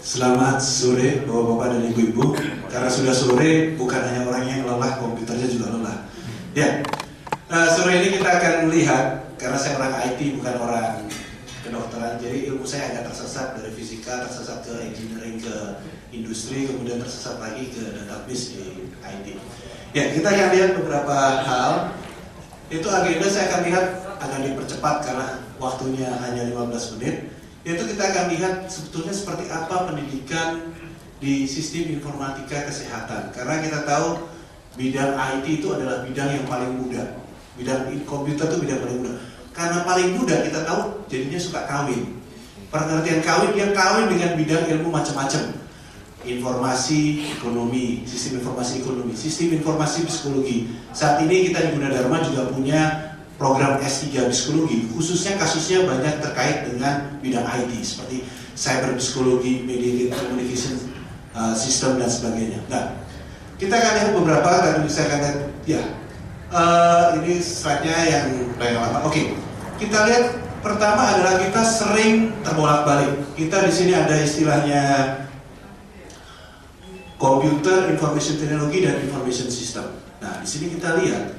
Selamat sore Bapak-Bapak dan Ibu-Ibu. Karena sudah sore, bukan hanya orangnya yang lelah, komputernya juga lelah. Ya, sore ini kita akan melihat, karena saya orang IT bukan orang kedokteran, jadi ilmu saya agak tersesat dari fisika, tersesat ke engineering, ke industri, kemudian tersesat lagi ke database di IT. Ya, kita akan lihat beberapa hal. Itu agenda saya akan lihat agak dipercepat karena waktunya hanya 15 menit. Yaitu kita akan lihat sebetulnya seperti apa pendidikan di sistem informatika kesehatan. Karena kita tahu bidang IT itu adalah bidang yang paling mudah. Bidang komputer itu bidang paling mudah. Karena paling mudah kita tahu jadinya suka kawin. Pengertian kawin, dia kawin dengan bidang ilmu macam-macam. Informasi ekonomi, sistem informasi ekonomi, sistem informasi psikologi. Saat ini kita di Gunadarma juga punya program S3 psikologi, khususnya kasusnya banyak terkait dengan bidang IT seperti cyber psikologi, mediated communication system dan sebagainya. Nah, kita akan lihat beberapa, tadi saya akan lihat, ya, ini slide-nya yang lama. Oke, kita lihat pertama adalah kita sering terbolak-balik. Kita di sini ada istilahnya Computer Information Technology dan Information System. Nah, di sini kita lihat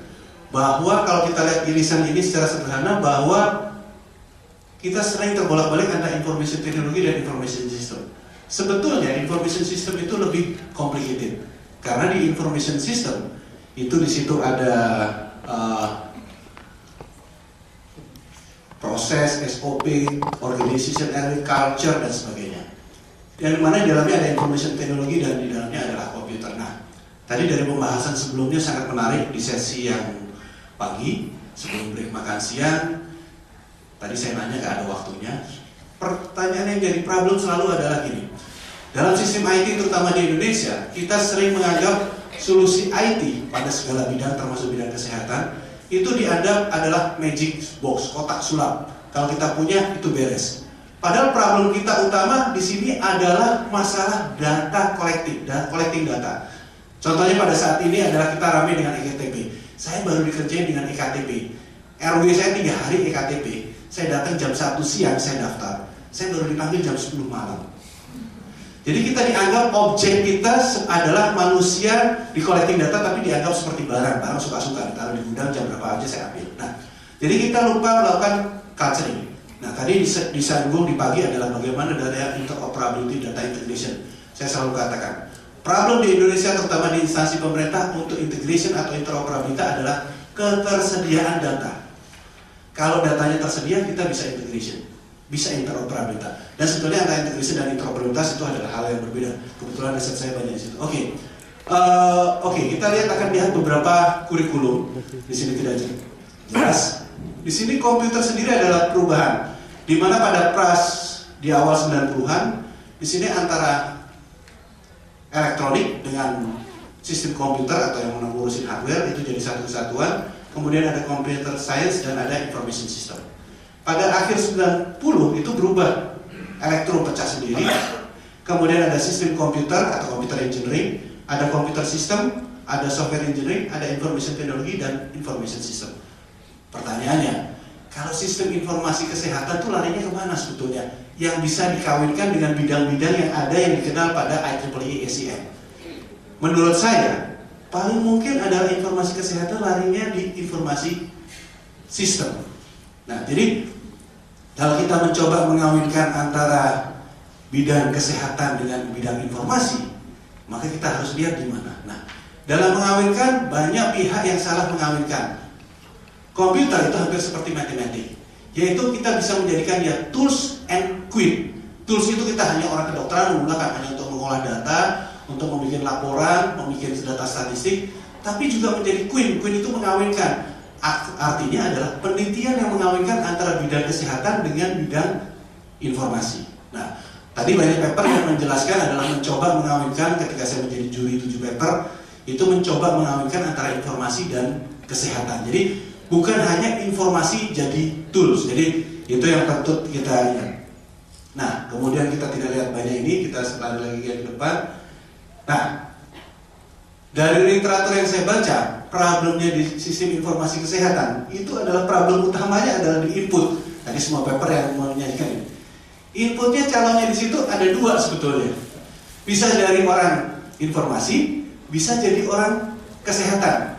bahwa kalau kita lihat irisan ini secara sederhana, bahwa kita sering terbolak-balik antara information technology dan information system. Sebetulnya information system itu lebih complicated, karena di information system itu di situ ada proses, SOP, organization, culture dan sebagainya. Yang dimana di dalamnya ada information technology dan di dalamnya adalah komputer. Nah, tadi dari pembahasan sebelumnya sangat menarik di sesi yang pagi, sebelum break makan siang, tadi saya nanya gak ada waktunya. Pertanyaan yang jadi problem selalu adalah gini. Dalam sistem IT terutama di Indonesia, kita sering menganggap solusi IT pada segala bidang termasuk bidang kesehatan itu dianggap adalah magic box, kotak sulap. Kalau kita punya itu beres. Padahal problem kita utama di sini adalah masalah data collecting data. Contohnya pada saat ini adalah kita ramai dengan EKTP. Saya baru dikerjain dengan EKTP. RW saya 3 hari EKTP. Saya datang jam 1 siang, saya daftar. Saya baru dipanggil jam 10 malam. Jadi kita dianggap objek kita adalah manusia di collecting data, tapi dianggap seperti barang. Barang suka-suka, ditaruh di gudang, jam berapa aja saya ambil. Nah, jadi kita lupa melakukan culturing. Nah, tadi disambung di pagi adalah bagaimana data interoperability, data integration. Saya selalu katakan, problem di Indonesia terutama di instansi pemerintah untuk integration atau interoperabilitas adalah ketersediaan data. Kalau datanya tersedia, kita bisa integration, bisa interoperabilitas. Dan sebetulnya antara integration dan interoperabilitas itu adalah hal yang berbeda. Kebetulan riset saya banyak di situ. Oke, kita akan lihat beberapa kurikulum. Di sini tidak jelas. Di sini komputer sendiri adalah perubahan. Di mana pada pras di awal 90-an, di sini antara elektronik dengan sistem komputer atau yang mengurusin hardware itu jadi satu kesatuan. Kemudian ada computer science dan ada information system. Pada akhir 90 itu berubah, elektro pecah sendiri. Kemudian ada sistem komputer atau computer engineering, ada computer system, ada software engineering, ada information technology dan information system. Pertanyaannya, kalau sistem informasi kesehatan itu larinya kemana sebetulnya? Yang bisa dikawinkan dengan bidang-bidang yang ada yang dikenal pada IEEE ACM. Menurut saya, paling mungkin adalah informasi kesehatan larinya di informasi sistem. Nah, jadi kalau kita mencoba mengawinkan antara bidang kesehatan dengan bidang informasi, maka kita harus lihat di mana. Nah, dalam mengawinkan banyak pihak yang salah mengawinkan. Komputer itu hampir seperti matematik, yaitu kita bisa menjadikan dia tools and queen. Tools itu kita hanya orang kedokteran menggunakan hanya untuk mengolah data, untuk membuat laporan, membuat data statistik, tapi juga menjadi queen. Queen itu mengawinkan, artinya adalah penelitian yang mengawinkan antara bidang kesehatan dengan bidang informasi. Nah, tadi banyak paper yang menjelaskan adalah mencoba mengawinkan, ketika saya menjadi juri 7 paper, itu mencoba mengawinkan antara informasi dan kesehatan. Jadi bukan hanya informasi jadi tools. Jadi itu yang patut kita lihat. Nah, kemudian kita tidak lihat banyak ini, kita lari lagi ke depan. Nah, dari literatur yang saya baca, problemnya di sistem informasi kesehatan itu adalah problem utamanya adalah di input. Tadi semua paper yang menyajikan ini. Inputnya calonnya di situ ada dua sebetulnya. Bisa dari orang informasi, bisa jadi orang kesehatan.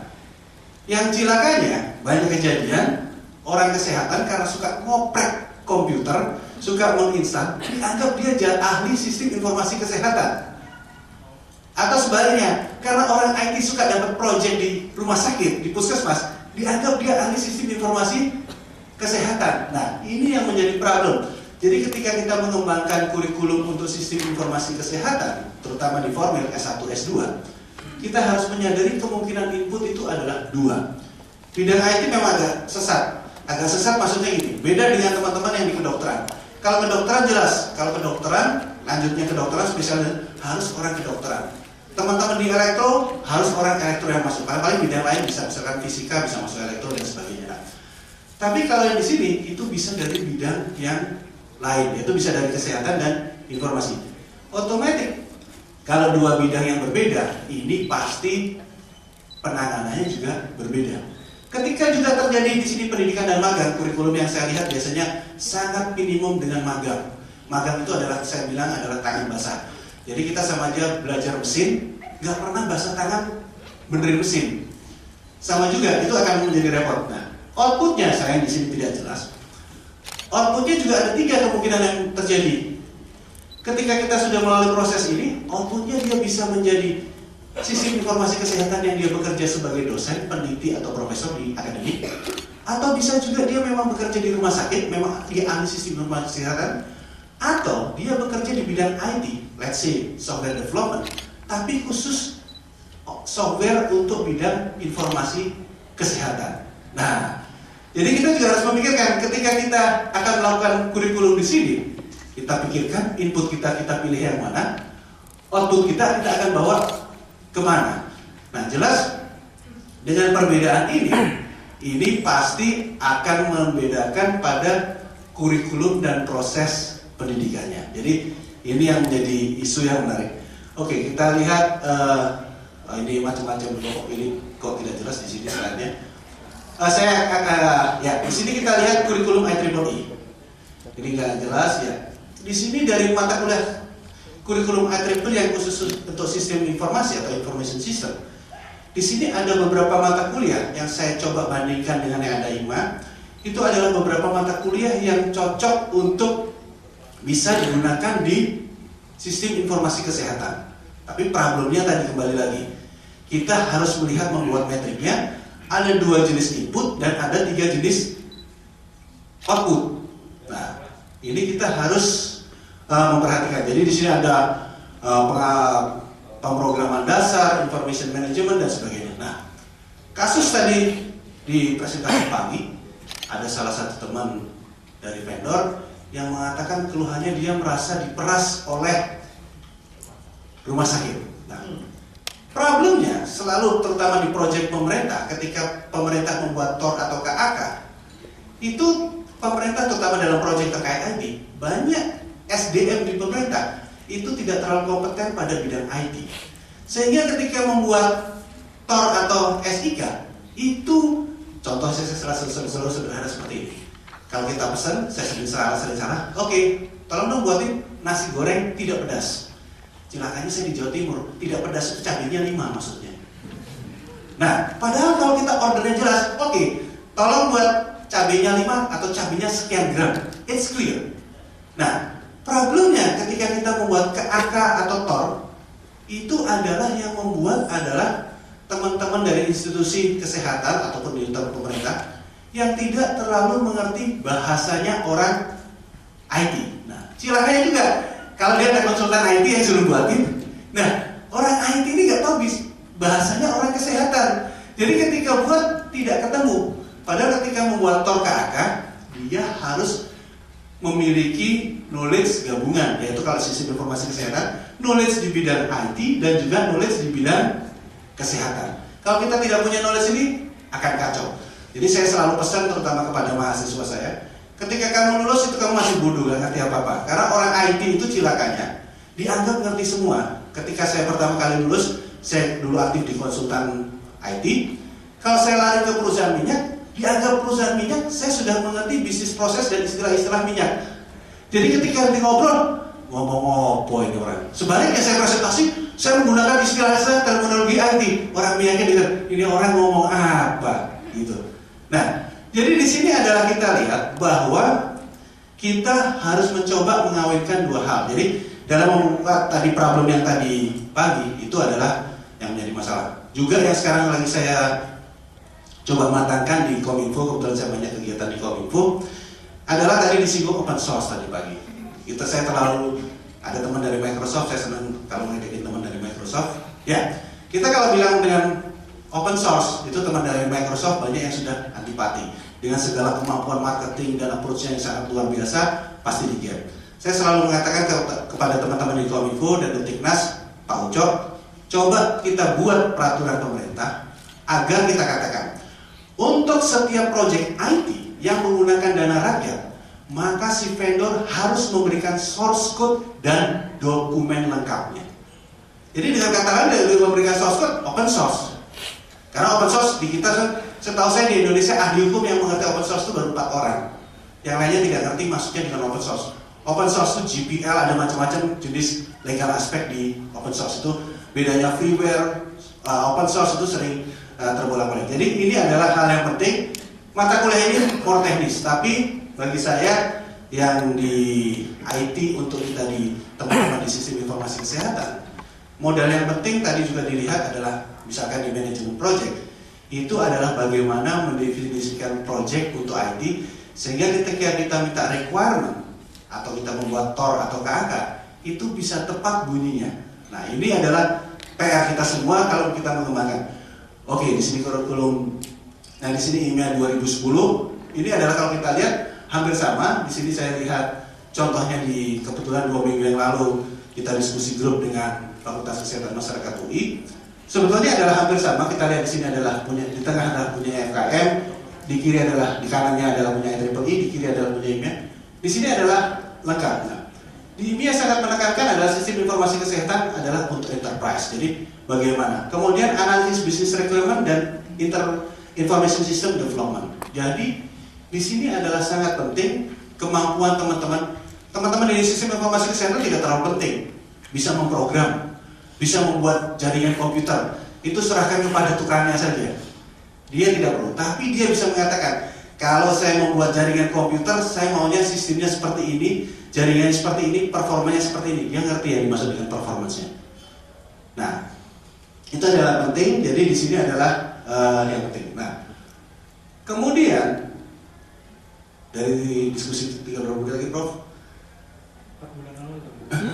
Yang cilakanya banyak kejadian orang kesehatan karena suka ngoprek komputer, suka menginstal, dianggap dia ahli sistem informasi kesehatan. Atau sebaliknya, karena orang IT suka dapat proyek di rumah sakit, di puskesmas, dianggap dia ahli sistem informasi kesehatan. Nah, ini yang menjadi problem. Jadi ketika kita mengembangkan kurikulum untuk sistem informasi kesehatan, terutama di formal S1, S2, kita harus menyadari kemungkinan input itu adalah dua. Bidang IT memang agak sesat. Agak sesat maksudnya gini, beda dengan teman-teman yang di kedokteran. Kalau kedokteran jelas, kalau kedokteran, lanjutnya kedokteran spesialnya harus orang kedokteran. Teman-teman di elektro, harus orang elektro yang masuk. Paling bidang lain bisa misalkan fisika, bisa masuk elektro dan sebagainya. Tapi kalau yang di sini, itu bisa dari bidang yang lain, yaitu bisa dari kesehatan dan informasi. Otomatis kalau dua bidang yang berbeda, ini pasti penanganannya juga berbeda. Ketika juga terjadi di sini pendidikan dan magang, kurikulum yang saya lihat biasanya sangat minimum dengan magang. Magang itu adalah, saya bilang adalah tangan basah. Jadi kita sama aja belajar mesin, nggak pernah basah tangan benerin mesin. Sama juga, itu akan menjadi repot. Nah, outputnya saya di sini tidak jelas. Outputnya juga ada 3 kemungkinan yang terjadi. Ketika kita sudah melalui proses ini, outputnya dia bisa menjadi sistem informasi kesehatan yang dia bekerja sebagai dosen, peneliti, atau profesor di akademik. Atau bisa juga dia memang bekerja di rumah sakit, memang dia ahli sistem informasi kesehatan. Atau dia bekerja di bidang IT, let's say software development, tapi khusus software untuk bidang informasi kesehatan. Nah, jadi kita juga harus memikirkan ketika kita akan melakukan kurikulum di sini, kita pikirkan input kita pilih yang mana, output kita akan bawa kemana. Nah, jelas dengan perbedaan ini pasti akan membedakan pada kurikulum dan proses pendidikannya. Jadi ini yang menjadi isu yang menarik. Oke, kita lihat ini macam-macam kok ini kok tidak jelas di sini slide-nya. Di sini kita lihat kurikulum IEEE. Ini nggak jelas ya. Di sini dari mata kuliah kurikulum IEEE yang khusus untuk sistem informasi atau information system. Di sini ada beberapa mata kuliah yang saya coba bandingkan dengan yang ada IMA. Itu adalah beberapa mata kuliah yang cocok untuk bisa digunakan di sistem informasi kesehatan. Tapi problemnya tadi kembali lagi, kita harus melihat membuat metriknya. Ada 2 jenis input dan ada 3 jenis output. Nah, ini kita harus memperhatikan. Jadi di sini ada pemrograman dasar, information management dan sebagainya. Nah, kasus tadi di presentasi pagi ada salah satu teman dari vendor yang mengatakan keluhannya dia merasa diperas oleh rumah sakit. Nah, problemnya selalu terutama di proyek pemerintah, ketika pemerintah membuat TOR atau KAK, itu pemerintah terutama dalam proyek terkait IT, banyak SDM di pemerintah itu tidak terlalu kompeten pada bidang IT. Sehingga ketika membuat TOR atau SIK, itu contoh saya selalu sederhana seperti ini. Kalau kita pesan, saya sering salah, oke, tolong dong buatin nasi goreng tidak pedas. Cilakanya saya di Jawa Timur, tidak pedas itu cabenya 5 maksudnya. Nah, padahal kalau kita ordernya jelas, oke, tolong buat cabenya 5 atau cabenya sekian gram, it's clear. Nah, problemnya ketika kita membuat KAK atau TOR, itu adalah yang membuat adalah teman-teman dari institusi kesehatan ataupun di pemerintah yang tidak terlalu mengerti bahasanya orang IT. Nah, cilakanya juga kalau dia ada konsultan IT yang suruh buatin, nah orang IT ini nggak tahu bahasanya orang kesehatan. Jadi ketika buat tidak ketemu. Padahal ketika membuat TOR KAK, dia harus memiliki knowledge gabungan, yaitu kalau sistem informasi kesehatan, knowledge di bidang IT dan juga knowledge di bidang kesehatan. Kalau kita tidak punya knowledge ini, akan kacau. Jadi saya selalu pesan terutama kepada mahasiswa saya, ketika kamu lulus itu kamu masih bodoh, gak ngerti apa-apa. Karena orang IT itu cilakanya dianggap ngerti semua. Ketika saya pertama kali lulus, saya dulu aktif di konsultan IT. Kalau saya lari ke perusahaan minyak, dianggap perusahaan minyak, saya sudah mengerti bisnis proses dan istilah-istilah minyak. Jadi ketika ngobrol, ngomong apa ini orang. Sebaliknya saya presentasi, saya menggunakan istilah terminologi IT. Orang yakin dengar, ini orang ngomong apa gitu. Nah, jadi di sini adalah kita lihat bahwa kita harus mencoba mengawinkan dua hal. Jadi dalam membuka tadi problem yang tadi pagi itu adalah yang menjadi masalah. Juga yang sekarang lagi saya coba matangkan di Kominfo, kebetulan saya banyak kegiatan di Kominfo, adalah tadi disinggung open source tadi pagi. Saya terlalu ada teman dari Microsoft, saya senang kalau ngeliatin teman dari Microsoft. Ya, kita kalau bilang dengan open source itu teman dari Microsoft banyak yang sudah antipati dengan segala kemampuan marketing dan approach-nya yang sangat luar biasa, pasti di-gap. Saya selalu mengatakan kepada teman-teman di Kominfo dan Detiknas, Pak Ucok, coba kita buat peraturan pemerintah agar kita katakan untuk setiap proyek IT yang menggunakan dana rakyat, maka si vendor harus memberikan source code dan dokumen lengkapnya. Jadi dengan kata lain dia memberikan source code open source. Karena open source di kita, setahu saya di Indonesia ahli hukum yang mengerti open source itu baru 4 orang. Yang lainnya tidak ngerti maksudnya dengan open source. Open source itu GPL, ada macam-macam jenis legal aspek di open source itu. Bedanya freeware, open source itu sering terbolak-balik. Jadi ini adalah hal yang penting. Mata kuliah ini more teknis, tapi bagi saya yang di IT untuk kita di teman-teman di sistem informasi kesehatan, modal yang penting tadi juga dilihat adalah misalkan di manajemen project, itu adalah bagaimana mendefinisikan project untuk IT sehingga ketika kita minta requirement atau kita membuat TOR atau KAK itu bisa tepat bunyinya. Nah ini adalah PR kita semua kalau kita mengembangkan. Oke, di sini kurikulum. Nah di sini IMEA 2010. Ini adalah kalau kita lihat hampir sama. Di sini saya lihat contohnya di kebetulan 2 minggu yang lalu kita diskusi grup dengan Fakultas Kesehatan Masyarakat UI. Sebetulnya adalah hampir sama. Kita lihat di sini adalah punya, di tengah adalah punya FKM, di kiri adalah, di kanannya adalah punya IEEE, di kiri adalah punya IMEA. Di sini adalah lengkap. Nah, di IMEA sangat menekankan adalah sistem informasi kesehatan adalah untuk enterprise. Jadi bagaimana? Kemudian analisis business requirement dan information system development. Jadi di sini adalah sangat penting kemampuan teman-teman di sistem informasi kesehatan tidak terlalu penting. Bisa memprogram, bisa membuat jaringan komputer. Itu serahkan kepada tukangnya saja. Dia tidak perlu, tapi dia bisa mengatakan, kalau saya membuat jaringan komputer, saya maunya sistemnya seperti ini, jaringannya seperti ini, performanya seperti ini. Dia ngerti yang dimaksud dengan performance-nya. Nah, itu adalah penting. Jadi di sini adalah yang penting. Nah, kemudian dari diskusi 3 berapa menit lagi, Prof? 4 bulan lalu itu.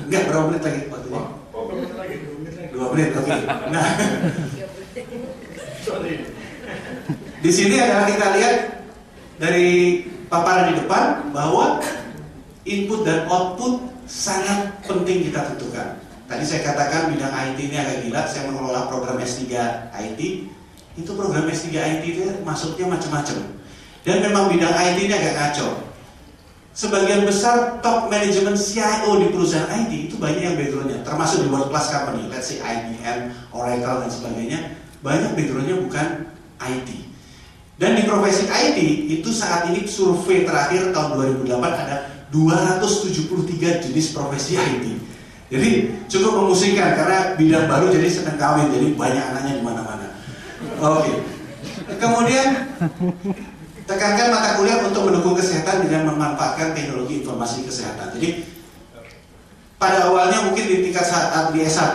Enggak, berapa menit lagi waktunya? Oh, berapa menit lagi? 2 menit lagi. 2 menit, oke. Nah, sorry. di sini adalah kita lihat dari paparan di depan bahwa input dan output sangat penting kita tentukan. Tadi saya katakan bidang IT ini agak gila. Saya mengelola program S3 IT. Itu program S3 IT itu masuknya macam-macam. Dan memang bidang IT ini agak kacau. Sebagian besar top manajemen CIO di perusahaan IT itu banyak yang backgroundnya, termasuk di world class company, let's say IBM, Oracle dan sebagainya, banyak backgroundnya bukan IT. Dan di profesi IT itu saat ini survei terakhir tahun 2008 ada 273 jenis profesi IT. Jadi cukup memusingkan karena bidang baru jadi sedang kawin, jadi banyak anaknya di mana-mana. Oke. Kemudian tekankan mata kuliah untuk mendukung kesehatan dengan memanfaatkan teknologi informasi kesehatan. Jadi pada awalnya mungkin di tingkat saat di S1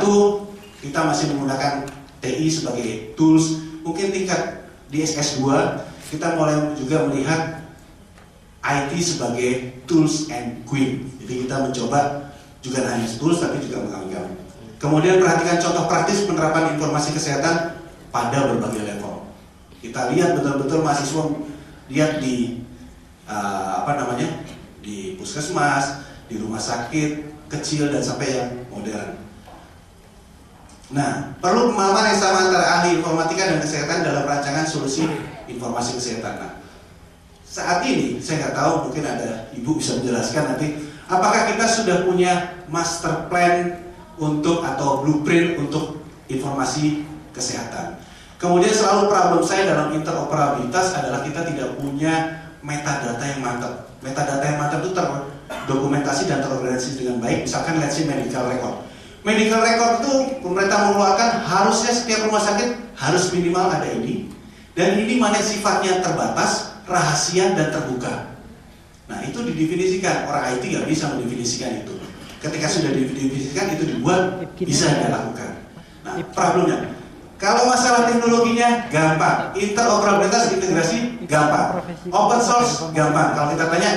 kita masih menggunakan TI sebagai tools. Mungkin tingkat di S2 kita mulai juga melihat IT sebagai tools and queen. Jadi kita mencoba juga hanya tools tapi juga mengawinkan. Kemudian perhatikan contoh praktis penerapan informasi kesehatan pada berbagai level. Kita lihat betul-betul mahasiswa lihat di di puskesmas, di rumah sakit kecil dan sampai yang modern. Nah, perlu pemahaman yang sama antara ahli informatika dan kesehatan dalam rancangan solusi informasi kesehatan. Nah, saat ini saya nggak tahu, mungkin ada ibu bisa menjelaskan nanti, apakah kita sudah punya master plan untuk atau blueprint untuk informasi kesehatan. Kemudian selalu problem saya dalam interoperabilitas adalah kita tidak punya metadata yang mantap. Metadata yang mantap itu terdokumentasi dan terorganisasi dengan baik. Misalkan let's say medical record. Medical record itu pemerintah mengeluarkan harusnya setiap rumah sakit harus minimal ada ini. Dan ini mana sifatnya terbatas, rahasia dan terbuka. Nah itu didefinisikan, orang IT nggak bisa mendefinisikan itu. Ketika sudah didefinisikan itu dibuat, bisa dilakukan. Nah problemnya, kalau masalah teknologinya gampang, interoperabilitas integrasi gampang, open source gampang. Kalau kita tanya,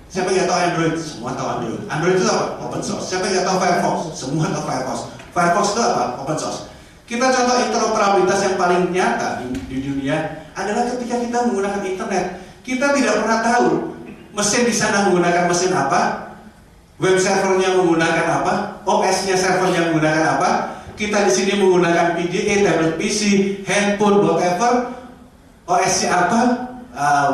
siapa yang tahu Android? Semua tahu Android. Android itu apa? Open source. Siapa yang tahu Firefox? Semua tahu Firefox. Firefox itu apa? Open source. Kita contoh interoperabilitas yang paling nyata di dunia adalah ketika kita menggunakan internet. Kita tidak pernah tahu mesin di sana menggunakan mesin apa, web servernya menggunakan apa, OS-nya servernya menggunakan apa. Kita di sini menggunakan PDA, tablet PC, handphone, whatever, OS-nya apa,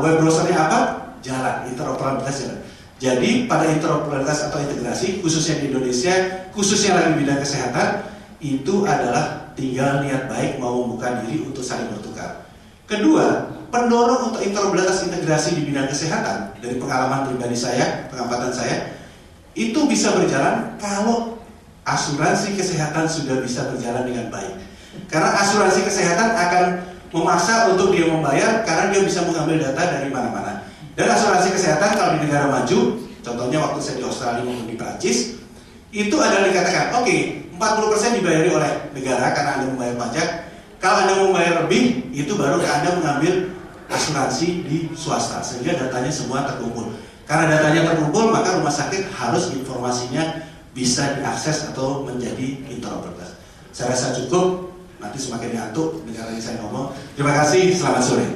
web browser-nya apa, jalan, interoperabilitas jalan. Jadi pada interoperabilitas atau integrasi, khususnya di Indonesia, khususnya lagi bidang kesehatan, itu adalah tinggal niat baik mau membuka diri untuk saling bertukar. Kedua, pendorong untuk interoperabilitas integrasi di bidang kesehatan, dari pengalaman pribadi saya, pengamatan saya, itu bisa berjalan kalau asuransi kesehatan sudah bisa berjalan dengan baik. Karena asuransi kesehatan akan memaksa untuk dia membayar karena dia bisa mengambil data dari mana-mana. Dan asuransi kesehatan kalau di negara maju, contohnya waktu saya di Australia maupun di Prancis, itu adalah dikatakan, oke, 40% dibayari oleh negara karena Anda membayar pajak. Kalau Anda membayar lebih, itu baru Anda mengambil asuransi di swasta, sehingga datanya semua terkumpul. Karena datanya terkumpul, maka rumah sakit harus informasinya bisa diakses atau menjadi interoperabilitas. Saya rasa cukup, nanti semakin ngantuk dengar lagi saya ngomong. Terima kasih, selamat sore.